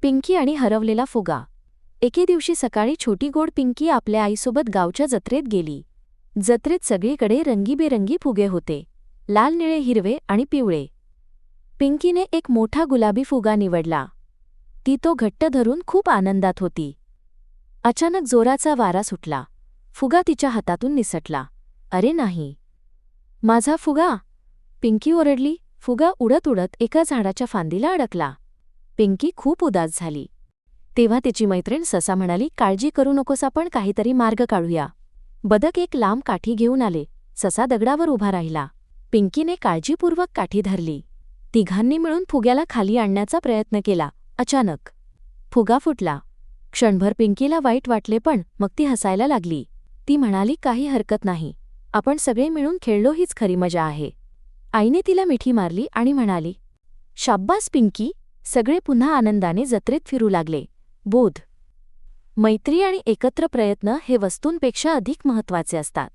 पिंकी आणि हरवलेला फुगा. एके दिवशी सकाळी छोटी गोड पिंकी आपल्या आईसोबत गावच्या जत्रेत गेली. जत्रेत सगळीकडे रंगीबेरंगी फुगे होते, लाल, निळे, हिरवे आणि पिवळे. पिंकीने एक मोठा गुलाबी फुगा निवडला. ती तो घट्ट धरून खूप आनंदात होती. अचानक जोराचा वारा सुटला. फुगा तिच्या हातातून निसटला. अरे नाही, माझा फुगा! पिंकी ओरडली. फुगा उडत उडत एका झाडाच्या फांदीला अडकला. पिंकी खूप उदास झाली. तेव्हा तिची मैत्रीण ससा म्हणाली, काळजी करू नकोस, आपण काहीतरी मार्ग काढूया. बदक एक लांब काठी घेऊन आले. ससा दगडावर उभा राहिला. पिंकीने काळजीपूर्वक काठी धरली. तिघांनी मिळून फुग्याला खाली आणण्याचा प्रयत्न केला. अचानक फुगा फुटला. क्षणभर पिंकीला वाईट वाटले, पण मग ती हसायला लागली. ती म्हणाली, काही हरकत नाही, आपण सगळे मिळून खेळलो, हीच खरी मजा आहे. आईने तिला मिठी मारली आणि म्हणाली, शाब्बास पिंकी. सगळे पुन्हा आनंदाने जत्रेत फिरू लागले. बोध: मैत्री आणि एकत्र प्रयत्न हे वस्तूंपेक्षा अधिक महत्त्वाचे असतात.